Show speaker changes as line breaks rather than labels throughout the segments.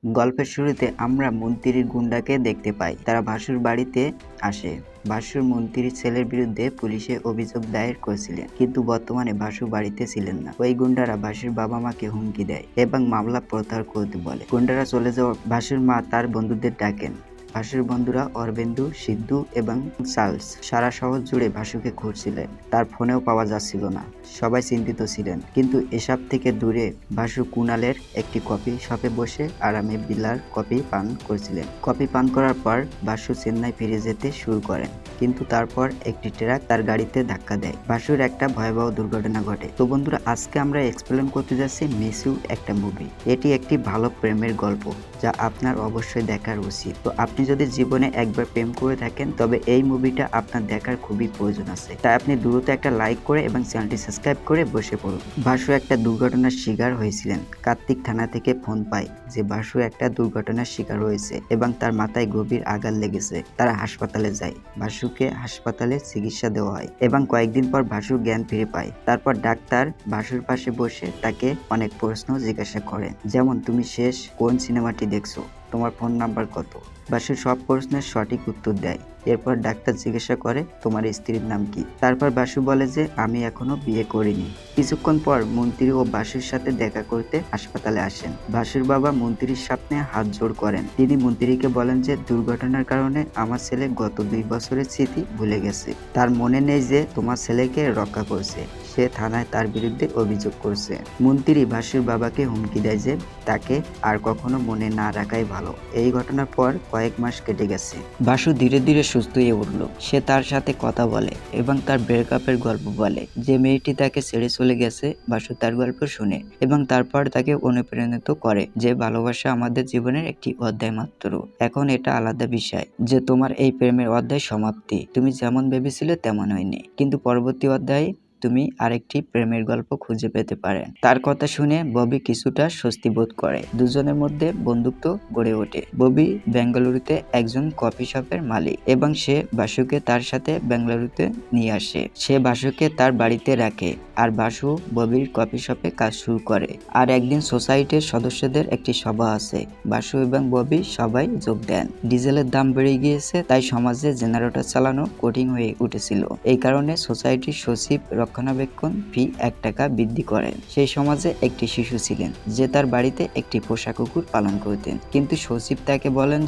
গল্পের শুরুতে আমরা মন্ত্রীর গুন্ডাকে দেখতে পাই। তারা ভাসুর বাড়িতে আসে। ভাসুর মন্ত্রীর ছেলের বিরুদ্ধে পুলিশে অভিযোগ দায়ের করেছিলেন, কিন্তু বর্তমানে ভাসু বাড়িতে ছিলেন না। ওই গুন্ডারা ভাসুর বাবা মাকে হুমকি দেয় এবং মামলা প্রত্যাহার করতে বলে। গুন্ডারা চলে যাওয়া ভাসুর মা তার বন্ধুদের ডাকেন। ভাসুর বন্ধুরা অরবিন্দু, সিদ্ধু এবং চার্লস সারা শহর জুড়ে ভাসুকে খুঁজছিলেন। তার ফোনেও পাওয়া যাচ্ছিল না। সবাই চিন্তিত ছিলেন, কিন্তু এসব থেকে দূরে ভাসু কুণালের একটি কফি শপে বসে আরামে বিলার কফি পান করছিলেন। কফি পান করার পর ভাসু চেন্নাই ফিরে যেতে শুরু করেন, কিন্তু তারপর একটি ট্রাক তার গাড়িতে ধাক্কা দেয়। ভাসুর একটা ভয়াবহ দুর্ঘটনা ঘটে। তো বন্ধুরা, আজকে আমরা এক্সপ্লেন করতে যাচ্ছি মিস ইউ, একটা মুভি। এটি একটি ভালো প্রেমের গল্প যা আপনার অবশ্যই দেখার উচিত। তো আপনি যদি জীবনে একবার প্রেম করে থাকেন, তবে এই মুভিটা আপনার দেখার খুবই প্রয়োজন আছে। তাই আপনি দ্রুত একটা লাইক করে এবং চ্যানেলটি সাবস্ক্রাইব করে বসে পড়ুন। ভাসু একটা দুর্ঘটনার শিকার হয়েছিলেন। কার্তিক থানা থেকে ফোন পায় যে ভাসু একটা দুর্ঘটনার শিকার হয়েছে এবং তার মাথায় গভীর আঘাত লেগেছে। তারা হাসপাতালে যায়। ভাসুকে হাসপাতালে চিকিৎসা দেওয়া হয় এবং কয়েকদিন পর ভাসু জ্ঞান ফিরে পায়। তারপর ডাক্তার ভাসুর পাশে বসে তাকে অনেক প্রশ্ন জিজ্ঞাসা করেন, যেমন তুমি শেষ কোন সিনেমাটি দেখছো, তোমার ফোন নাম্বার কত। ভাসু সব প্রশ্নের সঠিক উত্তর দেয়। এরপর ডাক্তার জিজ্ঞাসা করে, তোমার স্ত্রীর নাম কি। তারপর ভাসু বলে যে আমি এখনো বিয়ে করিনি। কিছুক্ষণ পর মন্ত্রী ও ভাসুর সাথে দেখা করতে হাসপাতালে আসেন। ভাসুর বাবা মন্ত্রীর সামনে হাত জোড় করেন। তিনি মন্ত্রীকে বলেন যে দুর্ঘটনার কারণে আমার ছেলে গত 2 বছরের স্মৃতি ভুলে গেছে। তার মনে নেই যে তোমার ছেলেকে রক্ষা করছে। সে থানায় তার বিরুদ্ধে অভিযোগ করছে। মন্ত্রী ভাসুর বাবাকে হুমকি দেয় যে তাকে আর কখনো মনে না রাখাই ভালো। এই ঘটনার পর কয়েক মাস কেটে গেছে। ভাসু ধীরে ধীরে সুস্থ হয়ে উঠল। সে তার সাথে কথা বলে এবং তার ব্রেকআপের গল্প বলে। যে মেয়েটি তাকে ছেড়ে চলে গেছে, ভাসু তার গল্প শুনে এবং তারপর তাকে অনুপ্রাণিত করে যে ভালোবাসা আমাদের জীবনের একটি অধ্যায় মাত্র। এখন এটা আলাদা বিষয় যে তোমার এই প্রেমের অধ্যায় সমাপ্তি। তুমি যেমন ভেবেছিলে তেমন হয়নি, কিন্তু পরবর্তী অধ্যায়ে তুমি আরেকটি প্রেমের গল্প খুঁজে পেতে পারেন। তার কথা শুনে ববি কিছুটা স্বস্তি বোধ করে। দুজনের মধ্যে বন্ধুত্ব গড়ে ওঠে। ববি বেঙ্গালুরুতে একজন কফি শপের মালিক এবং সে ভাসুকে তার সাথে বেঙ্গালুরুতে নিয়ে আসে। সে ভাসুকে তার বাড়িতে রাখে আর ভাসু ববির কফি শপে কাজ শুরু করে। আর একদিন সোসাইটির সদস্যদের একটি সভা আছে। ভাসু এবং ববি সবাই যোগ দেন। ডিজেলের দাম বেড়ে গিয়েছে, তাই সমাজে জেনারেটর চালানো কঠিন হয়ে উঠেছিল। এই কারণে সোসাইটির সচিব রক্ষণাবেক্ষণ ফি 1 টাকা বৃদ্ধি করেন। সেই সমাজে একটি শিশু ছিলেন যে তার বাড়িতে একটি পোষা কুকুর পালন করতেন, কিন্তু সচিব তাকে বলেন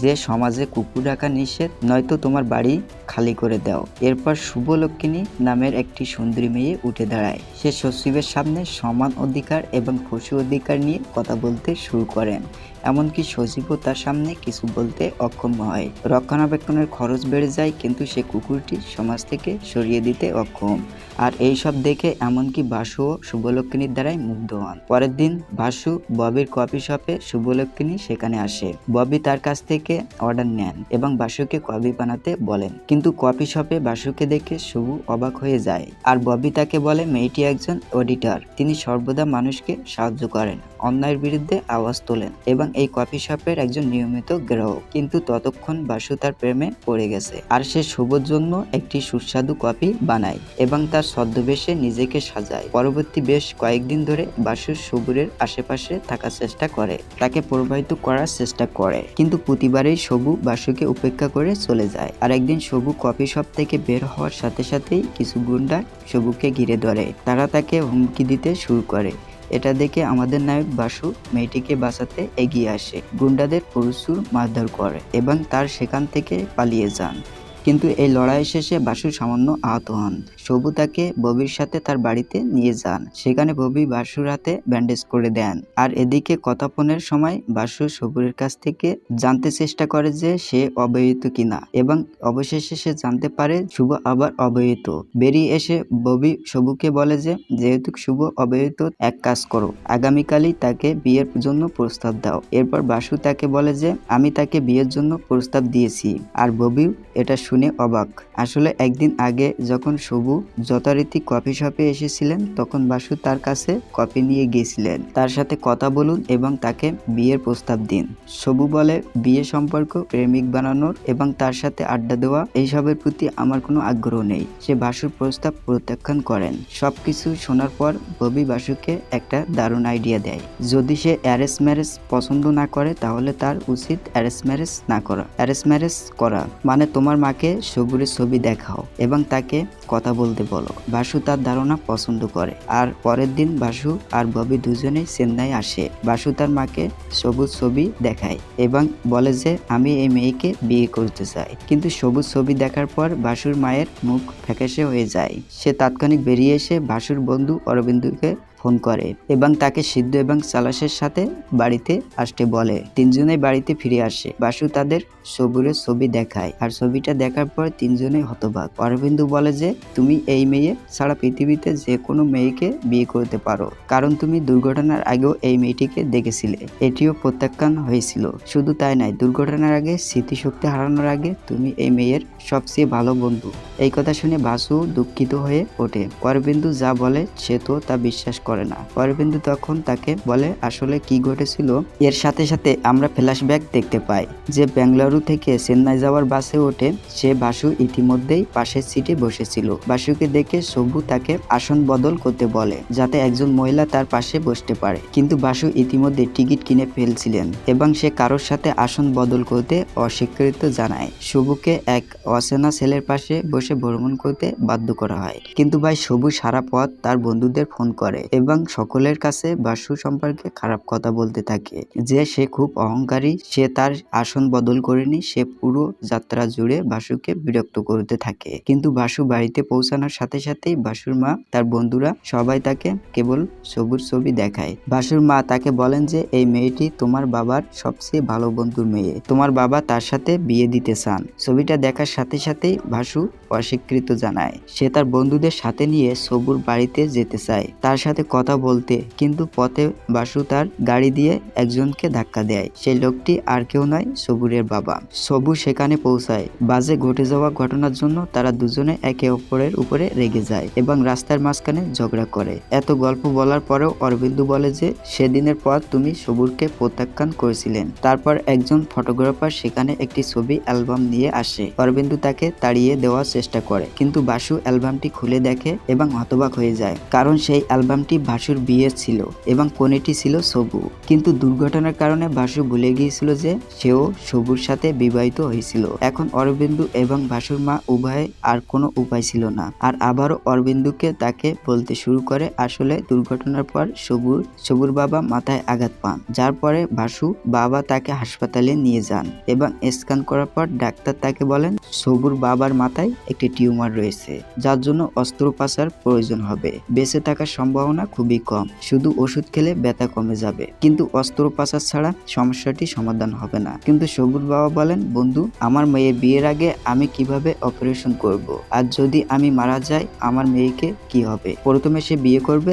যে সমাজে কুকুর রাখা নিষেধ, নয়তো তোমার বাড়ি খালি করে দাও। এরপর শুভলক্ষিণী নামের একটি সুন্দরী মেয়ে উঠে দাঁড়ায়। সে সচিবের সামনে সমান অধিকার এবং পশু অধিকার নিয়ে কথা বলতে শুরু করেন। এমনকি সচিবও তার সামনে কিছু বলতে অক্ষম হয়। রক্ষণাবেক্ষণের খরচ বেড়ে যায়, কিন্তু সে কুকুরটি সমাজ থেকে সরিয়ে দিতে অক্ষম। আর এই সব দেখে এমনকি ভাসু ও শুভলক্ষিণীর দ্বারাই মুগ্ধ হন। পরের দিন ভাসু ববির কফি শপে। শুভলক্ষিণী সেখানে আসে। ববি তার কাছ থেকে অর্ডার নেন এবং ভাসুকে কফি বানাতে বলেন, কিন্তু কফি শপে ভাসুকে দেখে শুভ অবাক হয়ে যায়। আর ববি তাকে বলে মেয়েটি একজন অডিটর, তিনি সর্বদা মানুষকে সাহায্য করেন, অন্যায়ের বিরুদ্ধে আওয়াজ তোলেন এবং এই কফি শপের একজন নিয়মিত গ্রাহক। কিন্তু ততক্ষণ ভাসু তার প্রেমে পড়ে গেছে আর সে শুভর জন্য একটি সুস্বাদু কফি বানায় এবং তার ছদ্মবেশে নিজেকে সাজায়। পরবর্তী বেশ কয়েকদিন ধরে ভাসু শুভুরের আশেপাশে থাকার চেষ্টা করে, তাকে প্রভাবিত করার চেষ্টা করে, কিন্তু প্রতিবারেই শুভু ভাসুকে উপেক্ষা করে চলে যায়। আর একদিন শুভু কফি শপ থেকে বের হওয়ার সাথে সাথেই কিছু গুন্ডা শুভুকে ঘিরে ধরে। তারা তাকে হুমকি দিতে শুরু করে। এটা দেখে আমাদের নায়ক ভাসু মেয়েটিকে বাঁচাতে এগিয়ে আসে। গুন্ডাদের প্রচুর মারধর করে এবং তার সেখান থেকে পালিয়ে যান, কিন্তু এই লড়াই শেষে ভাসু সামান্য আহত হন। শুভু তাকে ববির সাথে তার বাড়িতে নিয়ে যান। সেখানে ববি ভাসুর হাতে ব্যান্ডেজ করে দেন। আর এদিকে কথাপনের সময় ভাসু শুভুরের কাছ থেকে জানতে চেষ্টা করে যে সে অবিবাহিত কিনা এবং অবশেষে সে জানতে পারে শুভ আবার অবিবাহিত। বেরিয়ে এসে ববি শুভুকে বলে যে যেহেতু শুভ অবিবাহিত, এক কাজ করো, আগামীকালই তাকে বিয়ের জন্য প্রস্তাব দাও। এরপর ভাসু তাকে বলে যে আমি তাকে বিয়ের জন্য প্রস্তাব দিয়েছি। আর ববিও এটা শুনে শুনে অবাক। আসলে একদিন আগে যখন সবু যথারীতি কফি শপে এসেছিলেন তখন বাসু তার কাছে কফি নিয়ে গিয়েছিলেন। তার সাথে কথা বলুন এবং তাকে বিয়ের প্রস্তাব দিন। সবু বলে, বিয়ে সম্পর্ক প্রেমিক বানানোর এবং তার সাথে আড্ডা দেওয়া এইসবের প্রতি আমার কোনো আগ্রহ নেই। সে বাসুর প্রস্তাব প্রত্যাখ্যান করেন। সবকিছু শোনার পর ববি বাসুকে একটা দারুণ আইডিয়া দেয়। যদি সে অ্যারেঞ্জ ম্যারেজ পছন্দ না করে তাহলে তার উচিত অ্যারেঞ্জ ম্যারেজ করা মানে তোমার মাকে সবুরের ছবি দেখাও এবং তাকে কথা বলতে বলো। বাসু তার ধারণা পছন্দ করে আর পরের দিন বাসু আর ববি দুজনেই চেন্নাই আসে। বাসু তার মাকে সবুজ ছবি দেখায় এবং বলে যে আমি এই মেয়েকে বিয়ে করতে চাই। কিন্তু সবুজ ছবি দেখার পর বাসুর মায়ের মুখ ফ্যাকাশে হয়ে যায়। সে তাৎক্ষণিক বেরিয়ে এসে বাসুর বন্ধু অরবিন্দুকে ফোন করে এবং তাকে সিদ্ধ এবং সালাসের সাথে বাড়িতে আসতে বলে। তিনজনেই বাড়িতে ফিরে আসে। বাসু তাদের সবুরের ছবি দেখায় আর ছবিটা দেখার পর তিনজনেই হতবাক। অরবিন্দু বলে যে তুমি এই মেয়ে ছাড়া পৃথিবীতে যে কোনো মেয়েকে বিয়ে করতে পারো, কারণ তুমি দুর্ঘটনার আগেও এই মেয়েটিকে দেখেছিলে। এটিও প্রত্যাখ্যান হয়েছিল। শুধু তাই নয়, দুর্ঘটনার আগে স্মৃতিশক্তি হারানোর আগে তুমি এই মেয়ের সবচেয়ে ভালো বন্ধু। এই কথা শুনে বাসু দুঃখিত হয়ে ওঠে। অরবিন্দু যা বলে সে তো তা বিশ্বাস করে না। অরবিন্দু তখন তাকে বলে আসলে কি ঘটেছিল। এর সাথে সাথে আমরা ফ্ল্যাশব্যাক দেখতে পাই যে বেঙ্গালুরু থেকে চেন্নাই যাওয়ার বাসে ওঠে সে বাসু ইতিমধ্যেই পাশের সিটে বসেছিল। বাসুকে দেখে সবু তাকে আসন বদল করতে বলে যাতে একজন মহিলা তার পাশে বসতে পারে, কিন্তু বাসু ইতিমধ্যে টিকিট কিনে ফেলছিলেন এবং সে কারোর সাথে আসন বদল করতে অস্বীকৃত জানায়। সবুকে এক অচেনা ছেলের পাশে বসে ভ্রমণ করতে বাধ্য করা হয়। কিন্তু ভাই সবু সারা পথ তার বন্ধুদের ফোন করে এবং সকলের কাছে বাসু সম্পর্কে খারাপ কথা বলতে থাকে যে সে খুব অহংকারী, সে তার আসন বদল করেনি। সে পুরো যাত্রা জুড়ে বাসুকে বিরক্ত করতে থাকে। কিন্তু বাসু বাড়িতে পৌঁছানোর সাথে সাথেই বাসুর মা তার বন্ধুরা সবাই তাকে কেবল সবুর ছবি দেখায়। বাসুর মা তাকে বলেন যে এই মেয়েটি তোমার বাবার সবচেয়ে ভালো বন্ধুর মেয়ে, তোমার বাবা তার সাথে বিয়ে দিতে চান। ছবিটা দেখার সাথে সাথেই বাসু অস্বীকৃত জানায়। সে তার বন্ধুদের সাথে নিয়ে সবুর বাড়িতে যেতে চায় তার সাথে কথা বলতে, কিন্তু পথে বাসু তার গাড়ি দিয়ে একজনকে ধাক্কা দেয়। সেই লোকটি আর কেউ নয়, সবুরের বাবা। সবু সেখানে পৌঁছায়। বাজে ঘটে যাওয়া ঘটনার জন্য তারা দুজনে একে অপরের উপরে রেগে যায় এবং রাস্তার মাঝখানে ঝগড়া করে। এত গল্প বলার পরেও অরবিন্দু বলে যে সেদিনের পর তুমি সবুরকে প্রত্যাখ্যান করেছিলেন। তারপর একজন ফটোগ্রাফার সেখানে একটি ছবি অ্যালবাম নিয়ে আসে। অরবিন্দু তাকে তাড়িয়ে দেওয়ার চেষ্টা করে, কিন্তু বাসু অ্যালবামটি খুলে দেখে এবং হতবাক হয়ে যায়, কারণ সেই অ্যালবামটি বাসুর বিয়ে ছিল এবং কোণেটি ছিল সবু। কিন্তু দুর্ঘটনার কারণে বাসু ভুলে গিয়েছিল যে সেও সবুর সাথে বিবাহিত হয়েছিল। এখন অরবিন্দু এবং বাসুর মা উভয়ে আর কোনো উপায় ছিল না। আর আবারও অরবিন্দুকে তাকে বলতে শুরু করে আসলে দুর্ঘটনার পর সবুর বাবা মাথায় আঘাত পান, যার পরে বাসু বাবা তাকে হাসপাতালে নিয়ে যান এবং স্ক্যান করার পর ডাক্তার তাকে বলেন সবুর বাবার মাথায় একটি টিউমার রয়েছে, যার জন্য অস্ত্রোপচার প্রয়োজন হবে। বেঁচে থাকার সম্ভাবনা খুবই কম, শুধু ওষুধ খেলে ব্যথা কমে যাবে, কিন্তু অস্ত্রোপচার ছাড়া সমস্যাটি সমাধান হবে না। কিন্তু সবুর বাবা বলেন বন্ধু, আমার মেয়ের বিয়ের আগে আমি কিভাবে অপারেশন করব? আর যদি আমি মারা যাই আমার মেয়েকে কি হবে? প্রথমে সে বিয়ে করবে,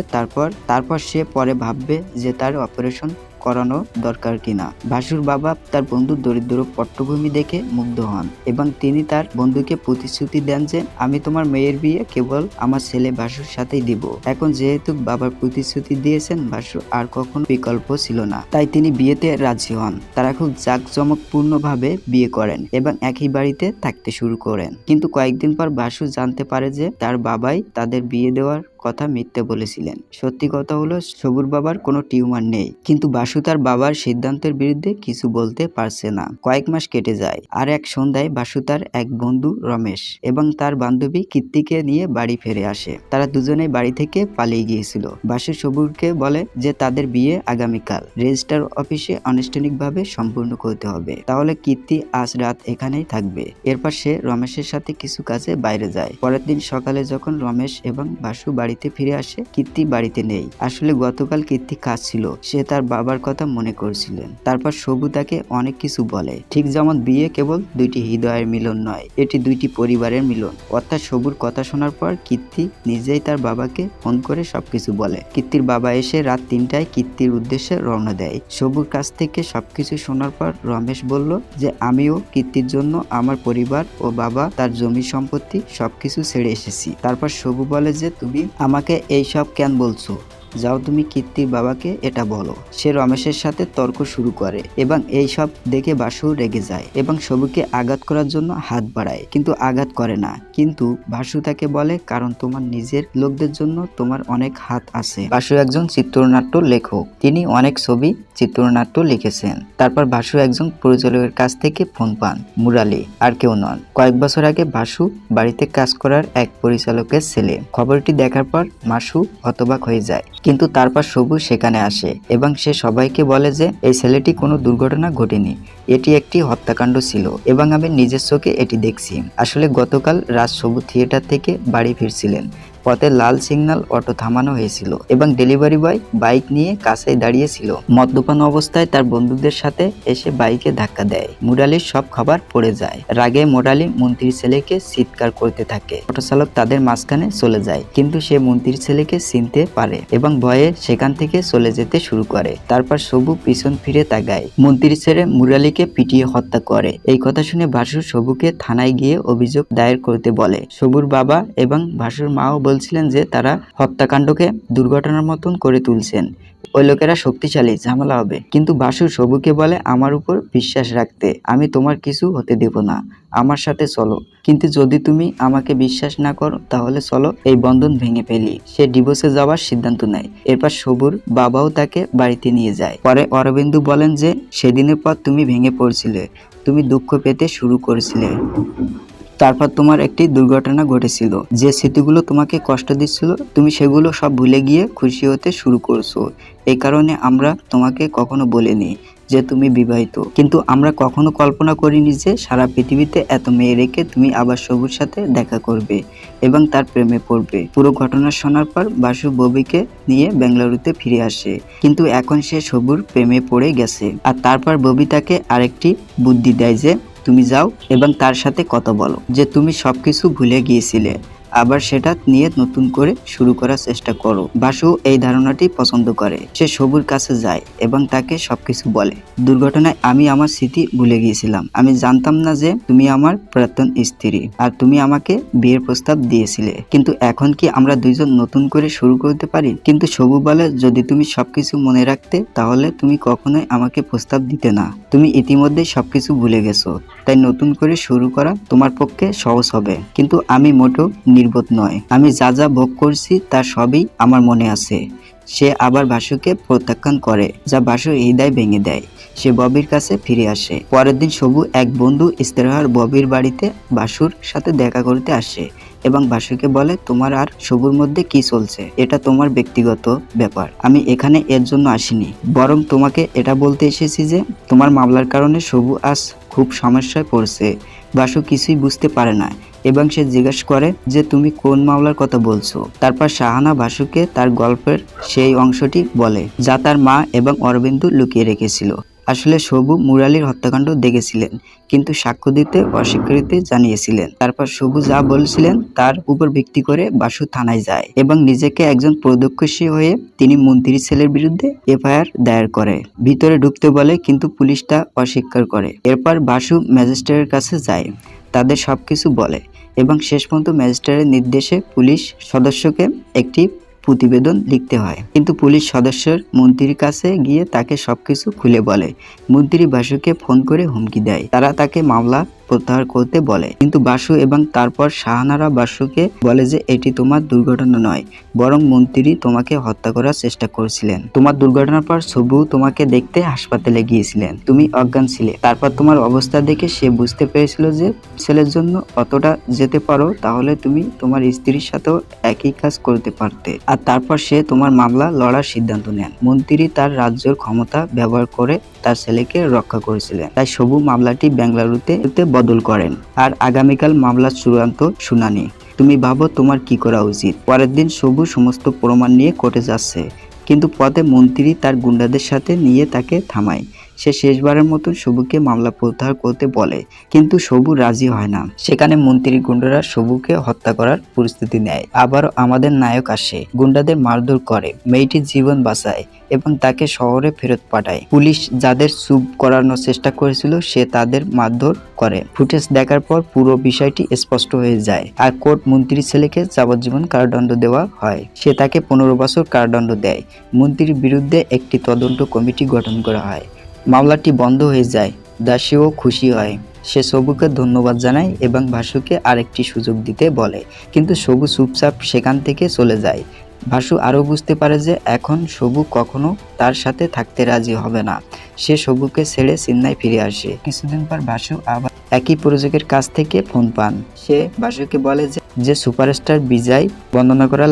তারপর সে পরে ভাববে যে তার অপারেশন করানো দরকার কিনা। বাসুর বাবা তার বন্ধুর দরিদ্র পটভূমি দেখে মুগ্ধ হন এবং তিনি তার বন্ধুকে প্রতিশ্রুতি দেন যে আমি তোমার মেয়ের বিয়ে কেবল আমার ছেলে বাসুর সাথেই দিব। এখন যেহেতু বাবার প্রতিশ্রুতি দিয়েছেন, বাসু আর কখনো বিকল্প ছিল না, তাই তিনি বিয়েতে রাজি হন। তারা খুব জাঁকজমকপূর্ণ ভাবে বিয়ে করেন এবং একই বাড়িতে থাকতে শুরু করেন। কিন্তু কয়েকদিন পর বাসু জানতে পারে যে তার বাবাই তাদের বিয়ে দেওয়ার কথা মিথ্যে বলেছিলেন। সত্যি কথা হলো সবুর বাবার কোনো টিউমার নেই, কিন্তু বাসু তার বাবার সিদ্ধান্তের বিরুদ্ধে কিছু বলতে পারছে না। কয়েক মাস কেটে যায় আর এক সন্ধ্যায় বাসু তার এক বন্ধু রমেশ এবং তার বান্ধবী কীর্তিকে নিয়ে বাড়ি ফিরে আসে। তারা দুজনেই বাড়ি থেকে পালিয়ে গিয়েছিল। বাসু সবুরকে বলে যে তাদের বিয়ে আগামীকাল রেজিস্ট্রার অফিসে আনুষ্ঠানিকভাবে সম্পূর্ণ করতে হবে, তাহলে কীর্তি আজ রাত এখানেই থাকবে। এরপর সে রমেশের সাথে কিছু কাজে বাইরে যায়। পরের দিন সকালে যখন রমেশ এবং বাসু বাড়ি বাড়িতে ফিরে আসে। কীর্তি বাড়িতে নেই। আসলে গতকাল কীর্তি কাজ ছিল, সে তার বাবার কথা মনে করছিলেন। তারপর সবু তাকে অনেক কিছু বলে, ঠিক যেমন বিয়ে কেবল দুইটি হৃদয়ের মিলন নয়, এটি দুইটি পরিবারের মিলন। অর্থাৎ সবুর কথা শোনার পর কীর্তি নিজেই তার বাবাকে ফোন করে সবকিছু বলে। কীর্তির বাবা এসে রাত 3টায় কীর্তির উদ্দেশ্যে রওনা দেয়। সবুর কাছ থেকে সবকিছু শোনার পর রমেশ বলল যে আমিও কীর্তির জন্য আমার পরিবার ও বাবা, তার জমি সম্পত্তি সবকিছু ছেড়ে এসেছি। তারপর সবু বলে যে তুমি আমাকে এইসব কেন বলছো, যাও তুমি কীর্তির বাবাকে এটা বলো। সে রমেশের সাথে তর্ক শুরু করে এবং এই সব দেখে বাসু রেগে যায় এবং সবুকে আঘাত করার জন্য হাত বাড়ায়, কিন্তু আঘাত করে না। কিন্তু বাসু তাকে বলে কারণ তোমার নিজের লোকদের জন্য তোমার অনেক হাত আছে। বাসু একজন চিত্রনাট্য লেখক, তিনি অনেক ছবি চিত্রনাট্য লিখেছেন। তারপর বাসু একজন পরিচালকের কাছ থেকে ফোন পান, মুরালি আর কেউ নন, কয়েক বছর আগে বাসু বাড়িতে কাজ করার এক পরিচালকের ছেলে। খবরটি দেখার পর বাসু হতবাক হয়ে যায়, কিন্তু তারপর সবু সেখানে আসে এবং সে সবাইকে বলে যে এই ছেলেটি কোনো দুর্ঘটনা ঘটেনি, এটি একটি হত্যাকাণ্ড ছিল এবং আমি নিজের চোখে এটি দেখছি। আসলে গতকাল রাত সবু থিয়েটার থেকে বাড়ি ফিরছিলেন। পথে লাল সিগন্যাল অটো থামানো হয়েছিল এবং ডেলিভারি বয় বাইক নিয়ে কাছেই দাঁড়িয়েছিল। মদ্যপান অবস্থায় তার বন্ধুদের সাথে এসে বাইকে ধাক্কা দেয়। মুরালির সব খাবার পড়ে যায়। রাগে মুরালি মন্ত্রীর ছেলেকে চিৎকার করতে থাকে। অটো চালক তাদের মাঝখানে চলে যায়, কিন্তু সে মন্ত্রীর ছেলেকে চিনতে পারে এবং ভয়ে সেখান থেকে চলে যেতে শুরু করে। তারপর সবু পিছন ফিরে তাকায়। মন্ত্রীর ছেলে মুরালিকে পিটিয়ে হত্যা করে। এই কথা শুনে ভাসু সবুকে থানায় গিয়ে অভিযোগ দায়ের করতে বলে। সবুর বাবা এবং ভাসুর মাও বলছিলেন যে তারা হত্যাকাণ্ডকে দুর্ঘটনার মতন করে তুলছেন, ওই লোকেরা শক্তিশালী, ঝামেলা হবে। কিন্তু বাসু সবুকে বলে আমার উপর বিশ্বাস রাখতে, আমি তোমার কিছু হতে দেব না, আমার সাথে চলো। কিন্তু যদি তুমি আমাকে বিশ্বাস না করো তাহলে চলো এই বন্ধন ভেঙে ফেলি। সে ডিভোর্সে যাওয়ার সিদ্ধান্ত নেয়। এরপর সবুর বাবাও তাকে বাড়িতে নিয়ে যায়। পরে অরবিন্দু বলেন যে সেদিনের পর তুমি ভেঙে পড়ছিলে, তুমি দুঃখ পেতে শুরু করেছিলে, তারপর তোমার একটি দুর্ঘটনা ঘটেছিল, যে স্মৃতিগুলো তোমাকে কষ্ট দিচ্ছিল তুমি সেগুলো সব ভুলে গিয়ে খুশি হতে শুরু করছো। এই কারণে আমরা তোমাকে কখনো বলিনি যে তুমি বিবাহিত, কিন্তু আমরা কখনো কল্পনা করিনি যে সারা পৃথিবীতে এত মেয়ে রেখে তুমি আবার সবুর সাথে দেখা করবে এবং তার প্রেমে পড়বে। পুরো ঘটনা শোনার পর বাসু ববিকে নিয়ে বেঙ্গালুরুতে ফিরে আসে, কিন্তু এখন সে সবুর প্রেমে পড়ে গেছে। আর তারপর ববি তাকে আরেকটি বুদ্ধি দেয় যে তুমি যাও এবং তার সাথে কথা বলো যে তুমি সবকিছু ভুলে গিয়েছিলে, আবার সেটা নিয়ে নতুন করে শুরু করার চেষ্টা করো। বাসু এই ধারণাটি পছন্দ করে। সে সবুর কাছে যায় এবং তাকে সবকিছু বলে, দুর্ঘটনায় আমি আমার স্মৃতি ভুলে গিয়েছিলাম, আমি জানতাম না যে তুমি আমার প্রাক্তন স্ত্রী আর তুমি আমাকে বিয়ের প্রস্তাব দিয়েছিলে, কিন্তু এখন কি আমরা দুইজন নতুন করে শুরু করতে পারি? কিন্তু সবু বলে যদি তুমি সবকিছু মনে রাখতে তাহলে তুমি কখনোই আমাকে প্রস্তাব দিতে না, তুমি ইতিমধ্যেই সবকিছু ভুলে গেছো, তাই নতুন করে শুরু করা তোমার পক্ষে সহজ হবে। কিন্তু আমি মোটেও নির্বোধ নয়, আমি যা যা ভোগ করছি তার সবই আমার মনে আছে। সে আবার বাসুকে প্রত্যাখ্যান করে, যা বাসুর হৃদয় ভেঙে দেয়। সে ববির কাছে ফিরে আসে। পরের দিন সবু এক বন্ধু ইস্তেহার ববির বাড়িতে বাসুর সাথে দেখা করতে আসে এবং বাসুকে বলে তোমার আর সবুর মধ্যে কি চলছে এটা তোমার ব্যক্তিগত ব্যাপার, আমি এখানে এর জন্য আসিনি, বরং তোমাকে এটা বলতে এসেছি যে তোমার মামলার কারণে সবু আজ খুব সমস্যায় পড়ছে। বাসু কিছুই বুঝতে পারে না এবং সে জিজ্ঞেস করে যে তুমি কোন মামলার কথা বলছো। তারপর শাহানা বাসুকে তার গল্পের সেই অংশটি বলে যা তার মা এবং অরবিন্দু লুকিয়ে রেখেছিল। আসলে সবু মুরালির হত্যাকাণ্ড দেখেছিলেন, কিন্তু সাক্ষ্য দিতে অস্বীকৃতি জানিয়েছিলেন। তারপর সবু যা বলছিলেন তার উপর ভিত্তি করে বাসু থানায় যায় এবং নিজেকে একজন প্রত্যক্ষদর্শী হয়ে তিনি মন্ত্রীর ছেলের বিরুদ্ধে এফআইআর দায়ের করে। ভিতরে ঢুকতে বলে, কিন্তু পুলিশ তা অস্বীকার করে। এরপর বাসু ম্যাজিস্ট্রেটের কাছে যায়, তাদের সবকিছু বলে এবং শেষ পর্যন্ত ম্যাজিস্ট্রেটের নির্দেশে পুলিশ সদস্যকে একটি প্রতিবেদন লিখতে হয়। কিন্তু পুলিশ সদস্যের মন্ত্রীর কাছে গিয়ে তাকে সবকিছু খুলে বলে। মন্ত্রী বাসুকে ফোন করে হুমকি দেয়, তারা তাকে মামলা প্রত্যাহার করতে বলে। কিন্তু বাসু এবং তারপর শাহানারা বাসুকে বলে যে এটি তোমার দুর্ঘটনা নয়, বরং মন্ত্রী তোমাকে হত্যা করার চেষ্টা করছিলেন। তোমার দুর্ঘটনার পর সবু তোমাকে দেখতে হাসপাতালে গিয়েছিলেন, তুমি অজ্ঞান ছিলে। তারপর তোমার অবস্থা দেখে সে বুঝতে পেরেছিল যে ছেলের জন্য অতটা যেতে পারো তাহলে তুমি তোমার স্ত্রীর সাথেও একই কাজ করতে পারতে। আর তারপর সে তোমার মামলা লড়ার সিদ্ধান্ত নেন। মন্ত্রী তার রাজ্যের ক্ষমতা ব্যবহার করে তার ছেলেকে রক্ষা করেছিলেন। তাই সবু মামলাটি বেঙ্গালুরুতে বদল করেন। আর আগামীকাল মামলার চূড়ান্ত শুনানি। তুমি ভাবো তোমার কি করা উচিত? পরের দিন সবু সমস্ত প্রমাণ নিয়ে কোর্টে যাচ্ছে, কিন্তু পথে মন্ত্রী তার গুন্ডাদের সাথে নিয়ে তাকে থামায়। সে শেষবারের মতো সবুকে মামলা প্রত্যাহার করতে বলে, কিন্তু সবু রাজি হয় না। সেখানে মন্ত্রীর গুন্ডারা সবুকে হত্যা করার পরিস্থিতি নেয়। আবার আমাদের নায়ক আসে, গুন্ডাদের মারধর করে, মেয়েটির জীবন বাঁচায় এবং তাকে শহরে ফেরত পাঠায়। পুলিশ যাদের চুপ করানোর চেষ্টা করেছিল সে তাদের মারধর করে। ফুটেজ দেখার পর পুরো বিষয়টি স্পষ্ট হয়ে যায়। আর কোর্ট মন্ত্রীর ছেলেকে যাবজ্জীবন কারাদণ্ড দেওয়া হয়। সে তাকে 15 বছর কারাদণ্ড দেয়। মন্ত্রীর বিরুদ্ধে একটি তদন্ত কমিটি গঠন করা হয়। মামলাটি বন্ধ হয়ে যায়। দাসীও খুশি হয়। সে সবুকে ধন্যবাদ জানায় এবং ভাসুকে আরেকটি সুযোগ দিতে বলে, কিন্তু সবু চুপচাপ সেখান থেকে চলে যায়। ভাসু আরও বুঝতে পারে যে এখন সবু কখনো তার সাথে থাকতে রাজি হবে না। সে সবুকে ছেড়ে চেন্নাই ফিরে আসে। কিছুদিন পর ভাসু আবার একই প্রযোজকের কাছ থেকে ফোন পান। সে ভাসুকে বলে যে সুপারস্টার বিজয় বর্ণনা করা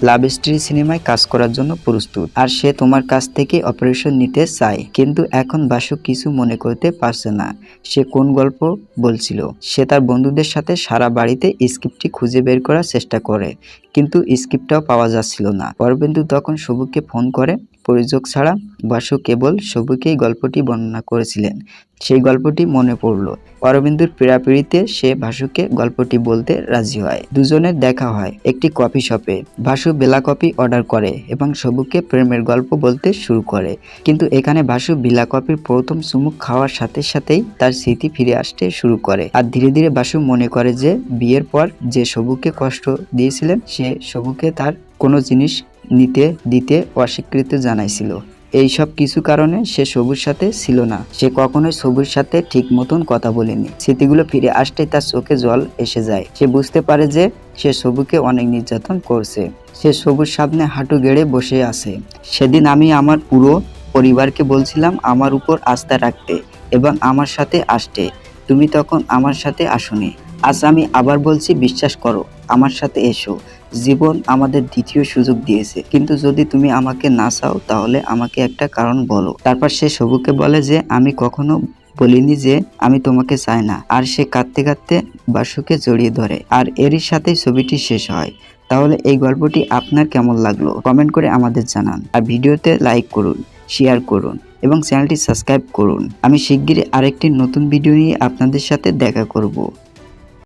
লাভ স্টোরি সিনেমায় কাজ করার জন্য প্রস্তুত, আর সে তোমার কাছ থেকে অপারেশন নিতে চায়। কিন্তু এখন ভাসু কিছু মনে করতে পারছে না সে কোন গল্প বলছিল। সে তার বন্ধুদের সাথে সারা বাড়িতে স্ক্রিপ্টটি খুঁজে বের করার চেষ্টা করে, কিন্তু স্ক্রিপ্টটাও পাওয়া যাচ্ছিল না। অরবিন্দু তখন সবুকে ফোন করে। প্রযোজক ছাড়া বাসু কেবল সবুকেই গল্পটি বর্ণনা করেছিলেন। সেই গল্পটি মনে পড়ল। অরবিন্দুর পীড়াপিড়িতে সে ভাসুকে গল্পটি বলতে রাজি হয়। দুজনের দেখা হয় একটি কফি শপে। ভাসু বেলা কফি অর্ডার করে এবং সবুকে প্রেমের গল্প বলতে শুরু করে। কিন্তু এখানে ভাসু বেলা কফির প্রথম চুমুক খাওয়ার সাথে সাথেই তার স্মৃতি ফিরে আসতে শুরু করে। আর ধীরে ধীরে ভাসু মনে করে যে বিয়ের পর যে সবুকে কষ্ট দিয়েছিলেন সে সবুকে তার কোনো জিনিস দিতে অস্বীকৃতি জানাইছিল। এই সব কিছু কারণে সে সবুর সাথে ছিল না। সে কখনোই সবুর সাথে ঠিক মতন কথা বলেনি। স্মৃতিগুলো ফিরে আসতে তার চোখে জল এসে যায়। সে বুঝতে পারে যে সে সবুকে অনেক নির্যাতন করছে। সে সবুর সামনে হাঁটু গেড়ে বসে আছে। সেদিন আমি আমার পুরো পরিবারকে বলছিলাম আমার উপর আস্থা রাখতে এবং আমার সাথে আসতে। তুমি তখন আমার সাথে আসোনি। আজ আমি আবার বলছি, বিশ্বাস করো, আমার সাথে এসো। জীবন আমাদের দ্বিতীয় সুযোগ দিয়েছে, কিন্তু যদি তুমি আমাকে না চাও তাহলে আমাকে একটা কারণ বলো। তারপর সে সবুকে বলে যে আমি কখনো বলিনি যে আমি তোমাকে চাই না। আর সে কাঁদতে কাঁদতে বাসুকে জড়িয়ে ধরে। আর এরই সাথে ছবিটি শেষ হয়। তাহলে এই গল্পটি আপনার কেমন লাগলো কমেন্ট করে আমাদের জানান। আর ভিডিওতে লাইক করুন, শেয়ার করুন এবং চ্যানেলটি সাবস্ক্রাইব করুন। আমি শিগগিরই আরেকটি নতুন ভিডিও নিয়ে আপনাদের সাথে দেখা করব।